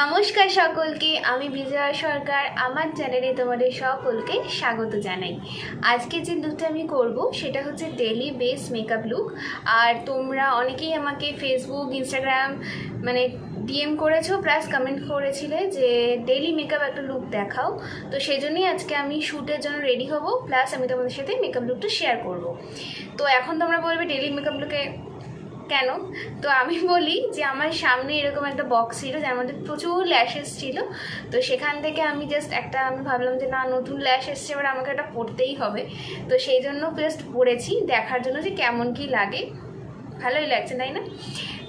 নমস্কার সকলকে, আমি বিজয়া সরকার। আমার চ্যানেলে তোমাদের সকলকে স্বাগত জানাই। আজকে যে লুকটা আমি করব সেটা হচ্ছে ডেলি বেস মেকআপ লুক। আর তোমরা অনেকেই আমাকে ফেসবুক, ইনস্টাগ্রাম মানে ডিএম করেছো, প্লাস কমেন্ট করেছিলে যে ডেলি মেকআপ একটা লুক দেখাও। তো সেই জন্যই আজকে আমি শ্যুটের জন্য রেডি হব, প্লাস আমি তোমাদের সাথে মেকআপ লুকটা শেয়ার করব। তো এখন তোমরা বলবে ডেলি মেকআপ লুকে কেন? তো আমি বলি যে আমার সামনে এরকম একটা বক্স ছিল যার মধ্যে প্রচুর ল্যাশেস ছিল। তো সেখান থেকে আমি আমি ভাবলাম যে না, নতুন ল্যাশ এসছে, এবার আমাকে এটা পরতেই হবে। তো সেই জন্য জাস্ট পরেছি দেখার জন্য যে কেমন কি লাগে। ভালোই লাগছে, তাই না?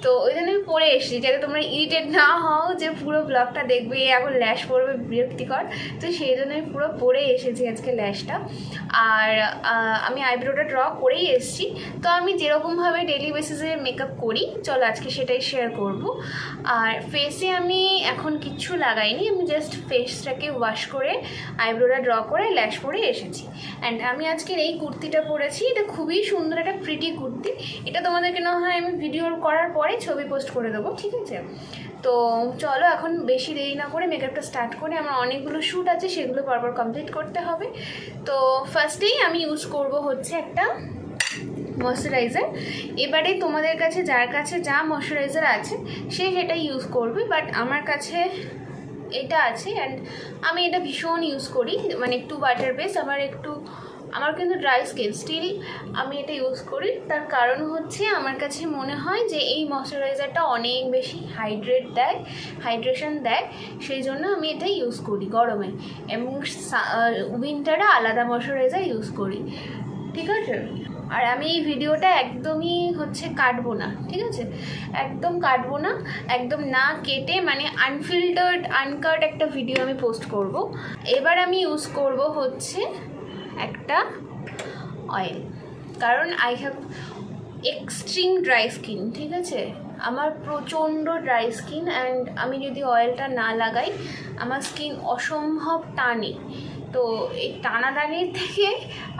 তো ওই জন্য আমি পরে এসেছি, যাতে তোমরা ইরিটেট না হও যে পুরো ব্লগটা দেখবে এখন ল্যাশ পরবে, বিরক্তিকর। তো সেই জন্য আমি পুরো পরে এসেছি আজকে ল্যাশটা। আর আমি আইব্রোটা ড্র করেই এসেছি। তো আমি যেরকমভাবে ডেলি বেসিসে মেকআপ করি, চলো আজকে সেটাই শেয়ার করব। আর ফেসে আমি এখন কিচ্ছু লাগাইনি, আমি জাস্ট ফেসটাকে ওয়াশ করে আইব্রোটা ড্র করে ল্যাশ পরে এসেছি। অ্যান্ড আমি আজকের এই কুর্তিটা পরেছি, এটা খুবই সুন্দর একটা প্রিটি কুর্তি। এটা তোমাদেরকে না হয় আমি ভিডিও করার পরে ছবি পোস্ট করে দেবো, ঠিক আছে? তো চলো এখন বেশি দেরি না করে মেকআপটা স্টার্ট করে, আমার অনেকগুলো শ্যুট আছে, সেগুলো পরপর কমপ্লিট করতে হবে। তো ফার্স্টেই আমি ইউজ করব হচ্ছে একটা ময়শ্চারাইজার। এবারে তোমাদের কাছে যার কাছে যা ময়শ্চারাইজার আছে সে সেটা ইউজ করবে, বাট আমার কাছে এটা আছে অ্যান্ড আমি এটা ভীষণ ইউজ করি। মানে একটু ওয়াটার বেস, আমার কিন্তু ড্রাই স্কিন, স্টিল আমি এটা ইউজ করি। তার কারণ হচ্ছে আমার কাছে মনে হয় যে এই ময়শ্চারাইজারটা অনেক বেশি হাইড্রেশন দেয়, সেই জন্য আমি এটা ইউজ করি গরমে। এবং উইন্টারে আলাদা ময়শ্চারাইজার ইউজ করি, ঠিক আছে? আর আমি এই ভিডিওটা একদমই কাটবো না, ঠিক আছে? একদম কাটবো না, একদম না কেটে, মানে আনফিল্টার্ড আনকাট একটা ভিডিও আমি পোস্ট করব। এবার আমি ইউজ করব হচ্ছে একটা অয়েল, কারণ I have extreme dry skin, ঠিক আছে? আমার প্রচণ্ড ড্রাই স্কিন অ্যান্ড আমি যদি অয়েলটা না লাগাই আমার স্কিন অসম্ভব টানে। তো এই টানাটানির থেকে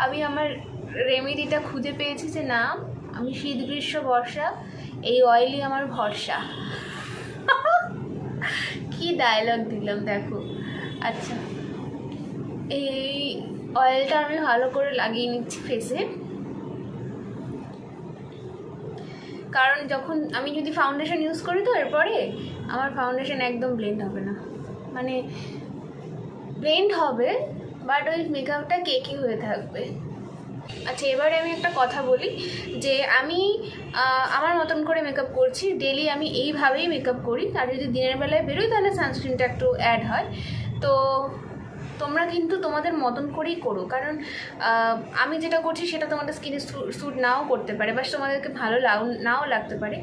আমি আমার রেমেডিটা খুঁজে পেয়েছি যে না, আমি শীত গ্রীষ্ম বর্ষা এই অয়েলই আমার ভরসা। কি ডায়লগ দিলাম দেখো। আচ্ছা, এই অয়েলটা আমি ভালো করে লাগিয়ে নিচ্ছি ফেসে, কারণ যখন আমি যদি ফাউন্ডেশন ইউজ করি তো এরপরে আমার ফাউন্ডেশন একদম ব্লেন্ড হবে না, মানে ব্লেন্ড হবে বাট ওই মেকআপটা কেকি হয়ে থাকবে। আচ্ছা, এবারে আমি একটা কথা বলি যে আমি আমার মতন করে মেকআপ করছি, ডেলি আমি এইভাবেই মেকআপ করি। আর যদি দিনের বেলায় বেরোই তাহলে সানস্ক্রিনটা একটু অ্যাড হয়। তো তোমরা কিন্তু তোমাদের মতন করেই করো, কারণ আমি যেটা করছি সেটা তোমাদের স্কিনে স্যুট নাও করতে পারে, বা তোমাদেরকে ভালো নাও লাগতে পারে।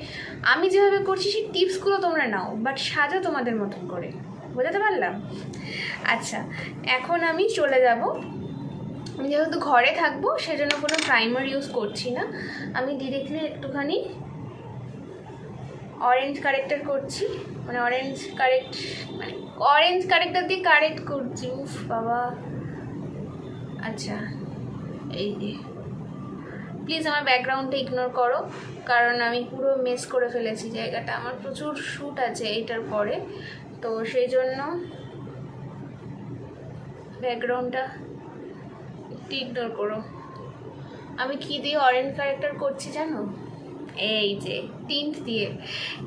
আমি যেভাবে করছি সেই টিপসগুলো তোমরা নাও, বাট সাজো তোমাদের মতন করে। বোঝাতে পারলাম? আচ্ছা, এখন আমি চলে যাব। আমি যেহেতু ঘরে থাকবো সেজন্য কোনো প্রাইমার ইউজ করছি না, আমি ডিরেক্টলি একটুখানি অরেঞ্জ কারেক্টার করছি, মানে অরেঞ্জ কারেক্টার দিয়ে কারেক্ট করছি। উফ বাবা। আচ্ছা, এই যে প্লিজ আমার ব্যাকগ্রাউন্ডটা ইগনোর করো, কারণ আমি পুরো মিস করে ফেলেছি জায়গাটা। আমার প্রচুর শ্যুট আছে এইটার পরে, তো সেই জন্য ব্যাকগ্রাউন্ডটা একটু ইগনোর করো। আমি কি দিয়ে অরেঞ্জ কারেক্টার করছি জানো? এই যে টিন্ট দিয়ে।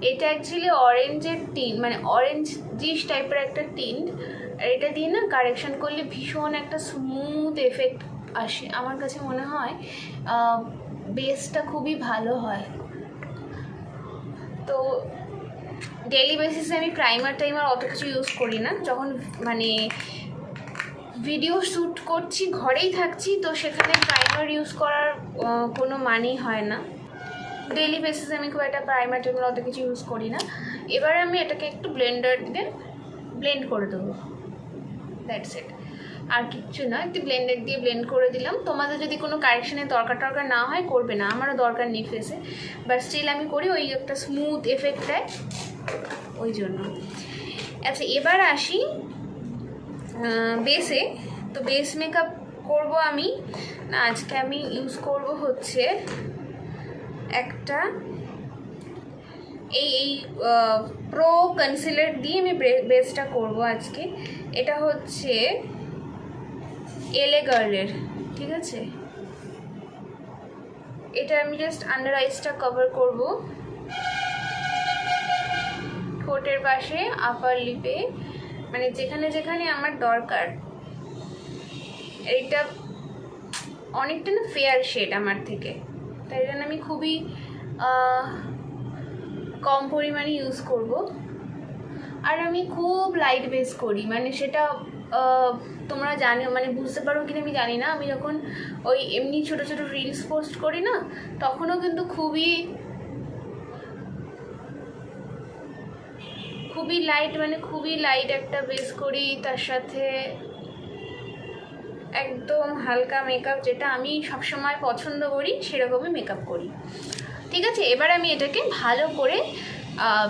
এটা অ্যাকচুয়ালি অরেঞ্জের টিন্ট, মানে অরেঞ্জ জিস টাইপের একটা টিন্ট। আর এটা দিয়ে না কারেকশন করলে ভীষণ একটা স্মুথ এফেক্ট আসে। আমার কাছে মনে হয় বেসটা খুবই ভালো হয়। তো ডেইলি বেসিসে আমি প্রাইমার অত কিছু ইউজ করি না। যখন মানে ভিডিও শ্যুট করছি, ঘরেই থাকছি, তো সেখানে প্রাইমার ইউজ করার কোনো মানেই হয় না। ডেইলি বেসিসে আমি খুব একটা প্রাইমার অত কিছু ইউজ করি না। এবার আমি এটাকে একটু ব্লেন্ডার দিয়ে ব্লেন্ড করে দেবো, দ্যাটস ইট। আর কিচ্ছু না, একটু ব্লেন্ডার দিয়ে ব্লেন্ড করে দিলাম। তোমাদের যদি কোনো কারেকশানের দরকার না হয় করবে না, আমারও দরকার নেই ফেসে, বাট স্টিল আমি করি, ওই একটা স্মুথ এফেক্ট দেয় ওই জন্য। আচ্ছা, এবার আসি বেসে। তো বেস মেকআপ করব আমি। আজকে আমি ইউজ করব হচ্ছে একটা এই প্রো কনসিলার দিয়ে আমি বেসটা করব আজকে। এটা হচ্ছে এলএ গার্লের, ঠিক আছে। এটা আমি জাস্ট আন্ডার আইসটা কভার করব, ঠোঁটের পাশে, আপার লিপে, মানে যেখানে যেখানে আমার দরকার। এইটা অনেকটা না ফেয়ার শেড আমার থেকে, তাই জন্য আমি খুবই কম পরিমাণে ইউজ করব। আর আমি খুব লাইট বেস করি, মানে সেটা তোমরা জানো, মানে বুঝতে পারো কিনা আমি জানি না। আমি যখন ওই এমনি ছোটো ছোটো রিলস পোস্ট করি না, তখনও কিন্তু খুবই লাইট, মানে খুবই লাইট একটা বেস করি, তার সাথে একদম হালকা মেকআপ, যেটা আমি সবসময় পছন্দ করি সেরকমই মেকআপ করি। ঠিক আছে, এবার আমি এটাকে ভালো করে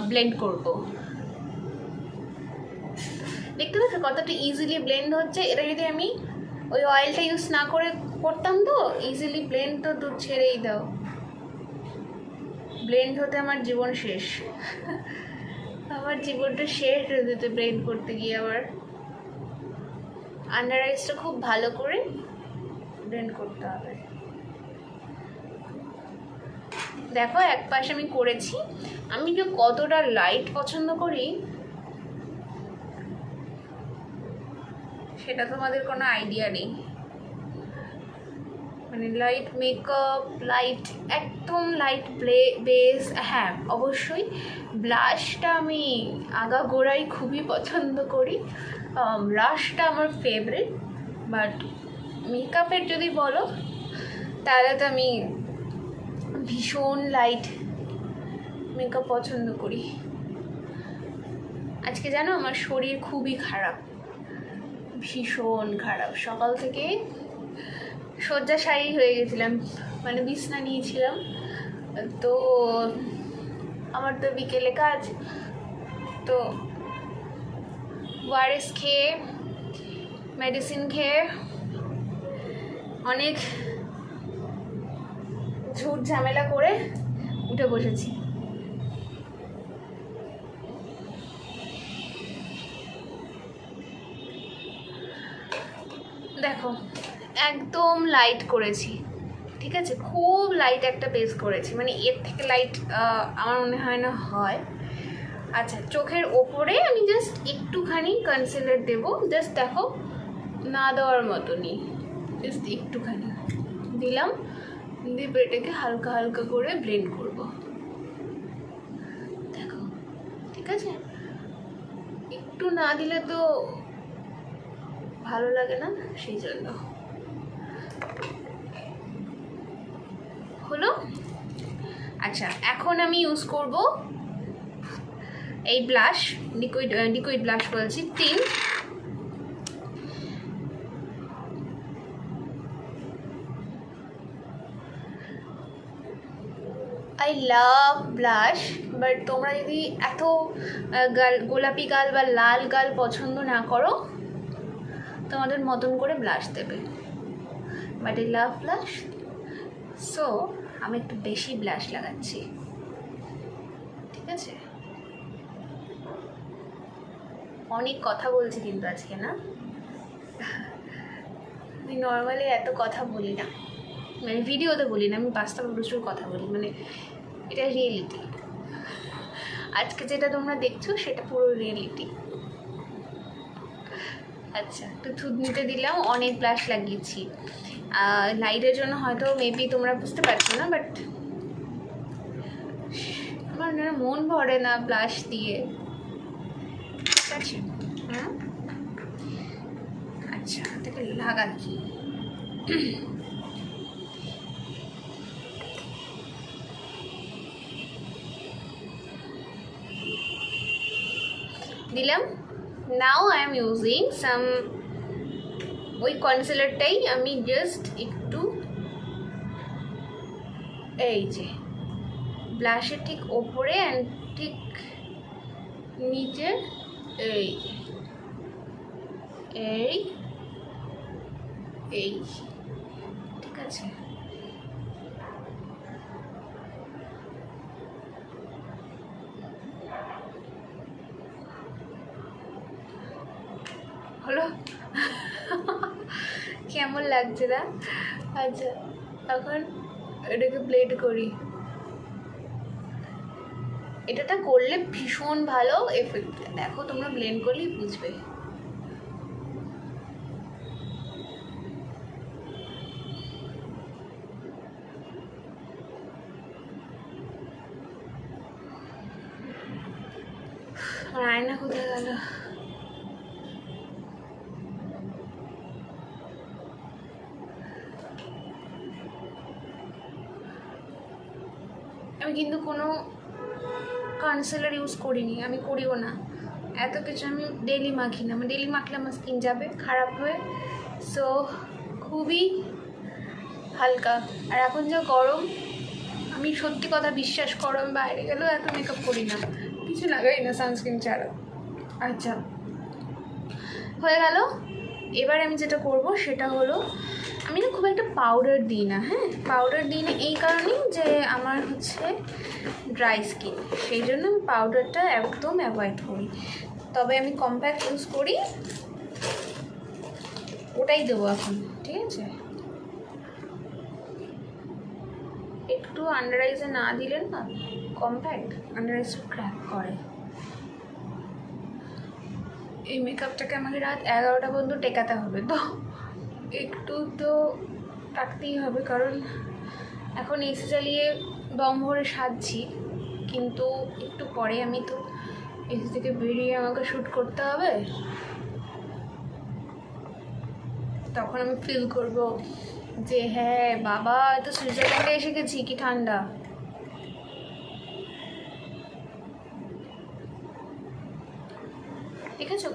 ব্লেন্ড করব। দেখতে পাচ্ছ কতটা ইজিলি ব্লেন্ড হচ্ছে। এটা যদি আমি ওই অয়েলটা ইউজ না করে করতাম তো ইজিলি ব্লেন্ড তো দুধ ছেড়েই দাও, ব্লেন্ড হতে আমার জীবন শেষ। আমার জীবনটা শেষ হয়ে যেত ব্লেন্ড করতে গিয়ে। আবার আন্ডার আইসটা খুব ভালো করে ব্লেন্ড করতে হবে। দেখো এক পাশে আমি করেছি। আমি যে কতটা লাইট পছন্দ করি সেটা তোমাদের কোনো আইডিয়া নেই। মানে লাইট মেকআপ, লাইট, একদম লাইট বেস। হ্যাঁ অবশ্যই ব্লাশটা আমি আগাগোড়াই খুবই পছন্দ করি, ব্লাশটা আমার ফেভারিট। বাট মেকআপের যদি বলো তাহলে তো আমি ভীষণ লাইট মেকআপ পছন্দ করি। আজকে জানো আমার শরীর খুবই খারাপ, ভীষণ খারাপ। সকাল থেকে শয্যাশায়ী হয়ে গেছিলাম, মানে বিছনা নিয়েছিলাম। তো আমার তো বিকেলে কাজ, তো ওআরএস খেয়ে, মেডিসিন খেয়ে, অনেক ঝুট ঝামেলা করে উঠে বসেছি। দেখো একদম লাইট করেছি, ঠিক আছে, খুব লাইট একটা বেস করেছি, মানে এর থেকে লাইট আমার মনে হয় না হয়। আচ্ছা, চোখের ওপরে আমি জাস্ট একটুখানি কনসিলার দেবো, জাস্ট দেখো না দেওয়ার মতনই, জাস্ট একটুখানি দিলাম, দিয়ে এটাকে হালকা হালকা করে ব্লেন্ড করব। দেখো ঠিক আছে, একটু না দিলে তো ভালো লাগে না, সেই জন্য। হলো? আচ্ছা, এখন আমি ইউজ করব এই ব্লাশ, লিকুইড ব্লাশ বলছি, tint. I love blush, but তোমরা যদি এত গোলাপি গাল বা লাল গাল পছন্দ না করো, তোমাদের মতন করে ব্লাশ দেবে। But I love blush, so আমি একটু বেশি ব্লাশ লাগাচ্ছি, ঠিক আছে। অনেক কথা বলছি কিন্তু আজকে, না? আমি নর্মালি এত কথা বলি না, মানে ভিডিওতে বলি না, আমি বাস্তবে প্রচুর কথা বলি, মানে এটা রিয়েলিটি। আজকে যেটা তোমরা দেখছো সেটা পুরো রিয়েলিটি। আচ্ছা, তো থুতনিতে দিলাম, অনেক ব্লাশ লাগিয়েছি। লাইটের জন্য হয়তো মেবি তোমরা বুঝতে পারছো না, বাট আমার মন ভরে না ব্লাশ দিয়ে, ঠিক আছে। হ্যাঁ, আচ্ছা, এটাকে লাগাচ্ছি। দিলাম। নাও আই এম ইউজিং সাম, ওই কনসিলারটাই আমি জাস্ট একটু এই যে ব্লাশের ঠিক ওপরে অ্যান্ড ঠিক নিচে, এই এই এই ঠিক আছে। হলো? কেমন লাগছে না? আচ্ছা, এখন এটাকে ব্লেড করি। এটা করলে ভীষণ ভালো এফেক্ট। দেখো, তোমরা ব্লেন্ড করলেই বুঝবে। আয়না কোথায় গেল? আমি কিন্তু কোনো কনসিলার ইউজ করিনি, আমি করিও না। এত কিছু আমি ডেলি মাখি না, আমি ডেলি মাখলে আমার স্কিন যাবে খারাপ হয়ে। সো খুবই হালকা। আর এখন যা গরম, আমি সত্যি কথা বিশ্বাস করো, আমি বাইরে গেলেও এত মেকআপ করি না, কিছু লাগাই না সানস্ক্রিন ছাড়া। আচ্ছা, হয়ে গেল। এবার আমি যেটা করব সেটা হলো, আমি না খুব একটা পাউডার দিই না। হ্যাঁ, পাউডার দিই না এই কারণেই যে আমার হচ্ছে ড্রাই স্কিন, সেই জন্য আমি পাউডারটা একদম অ্যাভয়েড করি। তবে আমি কম্প্যাক্ট ইউজ করি, ওটাই দেবো এখন। ঠিক আছে, একটু আন্ডার আইসে না দিলেন না, কম্প্যাক্ট আন্ডার আইস ক্র্যাক করে। এই মেকআপটাকে আমাকে রাত 11টা পর্যন্ত টেকাতে হবে, তো একটু তো রাখতেই হবে, কারণ এখন এসি চালিয়ে দম ভরে সাজছি, কিন্তু একটু পরে আমি তো এসি থেকে বেরিয়ে আমাকে শ্যুট করতে হবে, তখন আমি ফিল করব যে হ্যাঁ বাবা, তো সুইজারল্যান্ডে এসে গেছি, কি ঠান্ডা। ঠিক আছে,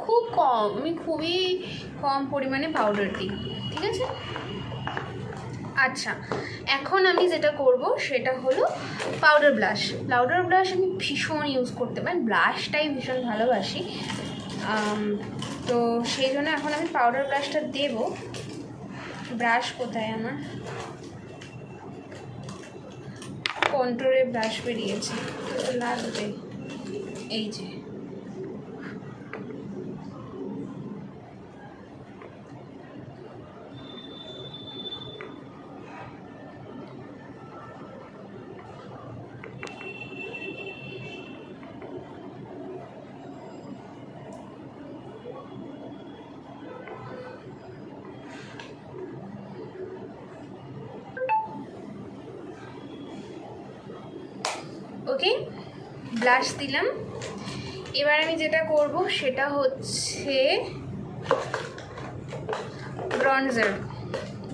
খুব কম, আমি খুবই কম পরিমাণে পাউডার দিই। ঠিক আছে, আচ্ছা, এখন আমি যেটা করব সেটা হলো পাউডার ব্লাশ। আমি ভীষণ ইউজ করতে, মানে ব্লাশটাই ভীষণ ভালোবাসি, তো সেই জন্য এখন আমি পাউডার ব্লাশটা দেব। ব্রাশ কোথায় আমার? কন্ট্রোলের ব্রাশ বেরিয়েছে, তো লাগবে এই যে। ওকে, ব্লাশ দিলাম। এবার আমি যেটা করব সেটা হচ্ছে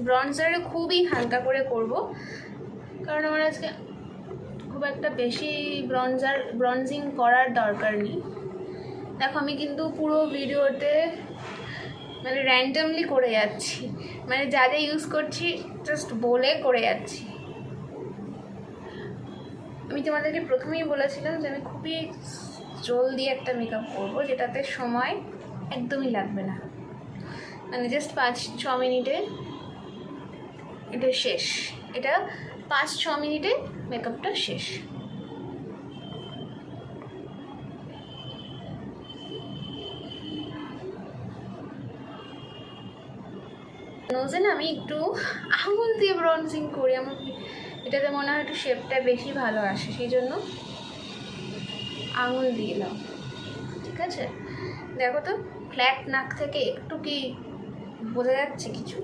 ব্রনজারে খুবই হালকা করে করব, কারণ আমার আজকে খুব একটা বেশি ব্রনজিং করার দরকার নেই। দেখো, আমি কিন্তু পুরো ভিডিওতে মানে র্যান্ডমলি করে যাচ্ছি, মানে যা যা ইউজ করছি জাস্ট বলে করে যাচ্ছি। আমি তোমাদেরকে প্রথমেই বলেছিলাম যে আমি খুবই জলদি একটা মেকআপ করবো, যেটাতে সময় একদমই লাগবে না, মানে জাস্ট 5-6 মিনিটে এটা শেষ। এটা 5-6 মিনিটে মেকআপটা শেষ। নোজে না আমি একটু আঙুল দিয়ে ব্রনজিং করি, আমার এটাতে মনে হয় একটু শেপটা বেশি ভালো আসে, সেই জন্য আঙুল দিয়ে দাও। ঠিক আছে, দেখো তো ফ্ল্যাট নাক থেকে একটু কি বোঝা যাচ্ছে কিছু?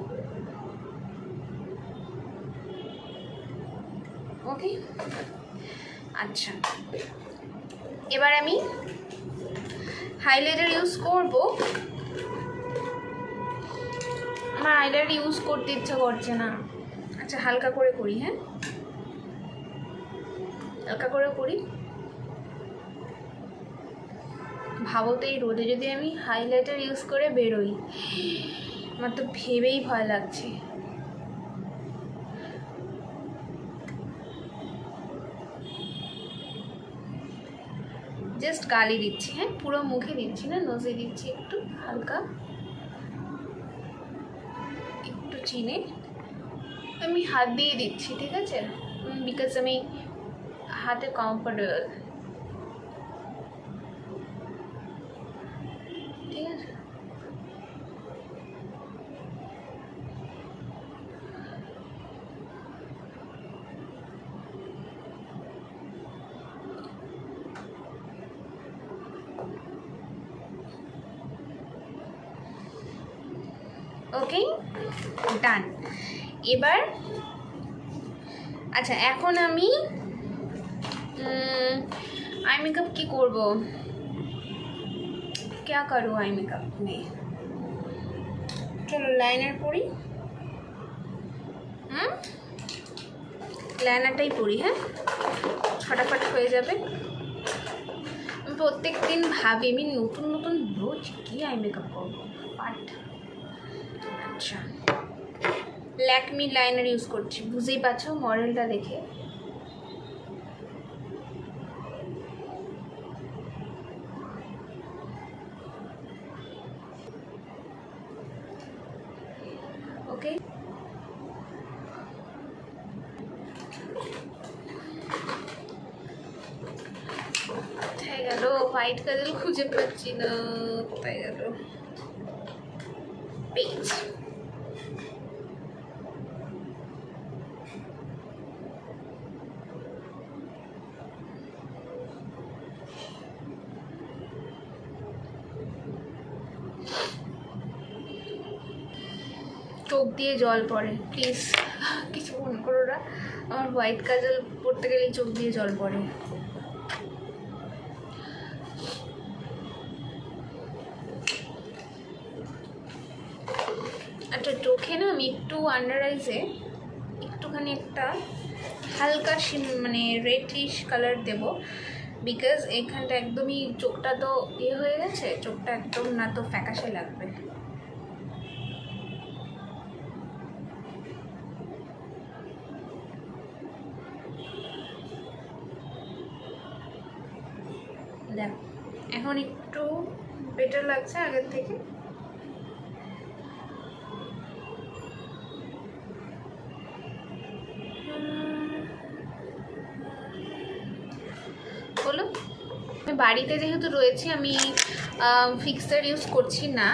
ওকে, আচ্ছা, এবার আমি হাইলাইটার ইউজ করব। আমার হাইলাইটার ইউজ করতে ইচ্ছা করছে না। আচ্ছা, হালকা করে করি। হ্যাঁ, হালকা করে করি। ভাবো তো, এই রোদে যদি আমি হাইলাইটার ইউজ করে বেরোই, আমার তো ভেবেই ভয় লাগছে। জাস্ট গালে দিচ্ছি, হ্যাঁ, পুরো মুখে দিচ্ছি না, নোজে দিচ্ছি একটু হালকা, একটু চিনে আমি হাত দিয়ে দিচ্ছি। ঠিক আছে, বিকজ আমি হাতে কমফোর্টেবল। ঠিক আছে, ওকে, ডান। এবার আচ্ছা, এখন আমি आई मेकअप की करबो, क्या करूँ आई मेकअप में? चलो लाइनार पड़ी, लाइनारटाई पड़ी। हाँ, फटाफट हो जाए। प्रत्येक दिन भावी मैं नतून नतून रोज कि आई मेकअप करबो बाट। अच्छा, लैक्मी लाइनार यूज करছি, বুঝেই পাচ্ছো মডেলটা দেখে। ওকে, কোথায় গেল হোয়াইট কাজল? খুঁজে পাচ্ছি না, কোথায় গেল? পেজ, চোখ দিয়ে জল পড়ে, প্লিজ কিছু মনে করো না। আমার হোয়াইট কাজল পড়তে গেলেই চোখ দিয়ে জল পড়ে। আচ্ছা, চোখে না আমি একটু আন্ডার আইসে একটুখানি একটা হালকা মানে রেডিশ কালার দেব, বিকজ এখানটা একদমই চোখটা তো ইয়ে হয়ে গেছে, চোখটা একদম না তো ফ্যাকাশে লাগবে। দেখ, এখন একটু বেটার লাগছে আগের থেকে। বলো, আমি বাড়িতে যেহেতু রয়েছি আমি ফিক্সার ইউজ করছি না,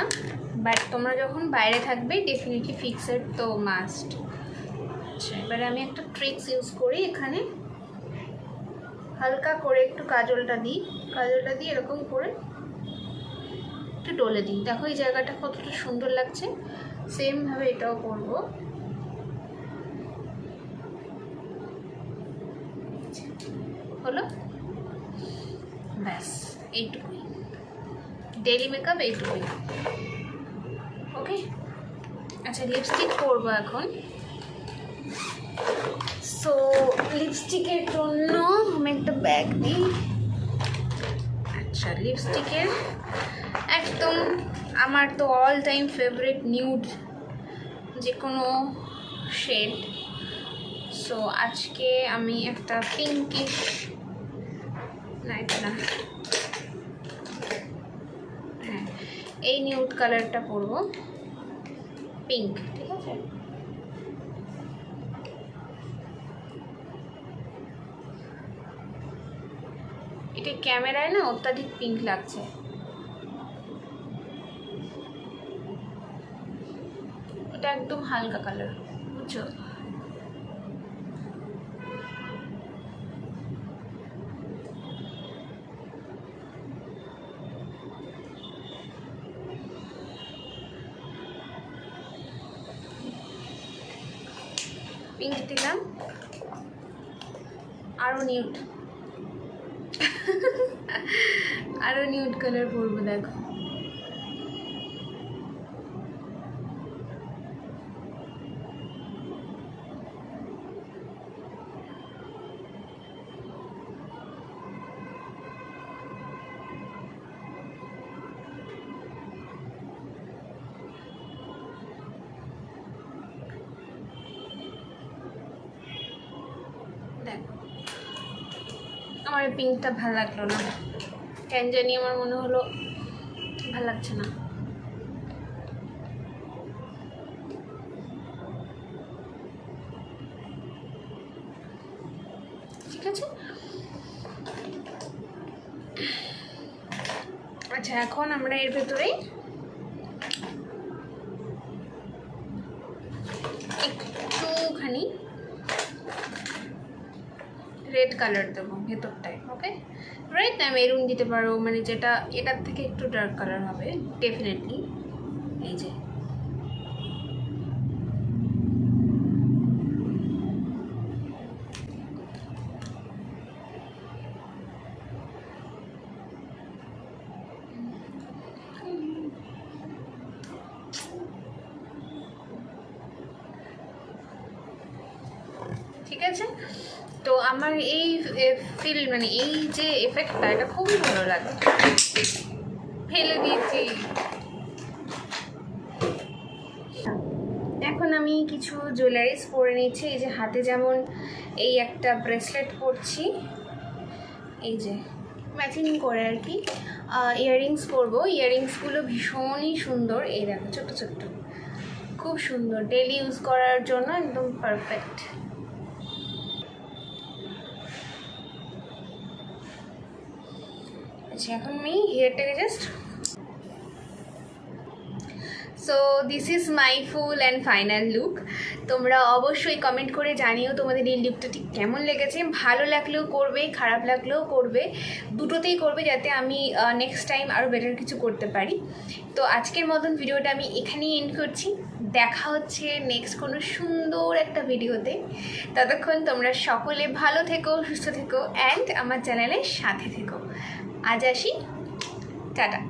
বাট তোমরা যখন বাইরে থাকবে ডেফিনেটলি ফিক্সার তো মাস্ট। আচ্ছা, এবারে আমি একটা ট্রিক্স ইউজ করি, এখানে হালকা করে একটু কাজলটা দিই, কাজলটা দিয়ে এরকম করে একটু ডলে দিই। দেখো এই জায়গাটা কতটা সুন্দর লাগছে। সেমভাবে এটাও করব। হলো, ব্যাস এইটুকুই ডেইলি মেকআপ, এইটুকুই। ওকে, আচ্ছা লিপস্টিক করবো এখন। সো লিপস্টিকের জন্য আমি একটা ব্যাগ দিই। আচ্ছা, লিপস্টিকের একদম আমার তো অল টাইম ফেভারিট নিউড যে কোনো শেড। সো আজকে আমি একটা পিঙ্কিশ, না এটা না, হ্যাঁ এই নিউড কালারটা পরবো, পিঙ্ক, ঠিক আছে? এটা ক্যামেরায় না অত্যাধিক পিঙ্ক লাগছে, এটা একদম হালকা কালার, বুঝছো? পিঙ্ক দিলাম, আরও নিউড, আরও নিউড কালার পরবো। দেখো আমার পিঙ্কটা ভালো লাগলো না, কেন জানি আমার মনে হলো ভালো লাগছে না। ঠিক আছে, আচ্ছা এখন আমরা এর ভেতরে একটুখানি রেড কালার দেবো ভেতরটায়। ওকে, রেড না মেরুন দিতে পারো, মানে যেটা এটার থেকে একটু ডার্ক কালার হবে ডেফিনেটলি। এই যে তো আমার এই ফিল মানে এই যে এফেক্টটা এটা খুবই ভালো লাগে। ফেলে দিয়েছি। এখন আমি কিছু জুয়েলারিস পরে নিচ্ছি। এই যে হাতে যেমন এই একটা ব্রেসলেট পরছি, এই যে ম্যাচিং করে আর কি। ইয়াররিংস পরবো, ইয়াররিংসগুলো ভীষণই সুন্দর। এই দেখো ছোট্ট ছোট্ট, খুব সুন্দর, ডেলি ইউজ করার জন্য একদম পারফেক্ট। আচ্ছা এখন আমি হেয়ারটাকে just, so this is my full and final look. তোমরা অবশ্যই কমেন্ট করে জানিও তোমাদের এই লুকটা ঠিক কেমন লেগেছে। ভালো লাগলেও করবে, খারাপ লাগলেও করবে, দুটোতেই করবে, যাতে আমি নেক্সট টাইম আরও বেটার কিছু করতে পারি। তো আজকের মতন ভিডিওটা আমি এখানেই এন্ড করছি। দেখা হচ্ছে নেক্সট কোনো সুন্দর একটা ভিডিওতে। ততক্ষণ তোমরা সকলে ভালো থেকো, সুস্থ থেকো অ্যান্ড আমার চ্যানেলের সাথে থেকো। আজ আসি, টাটা।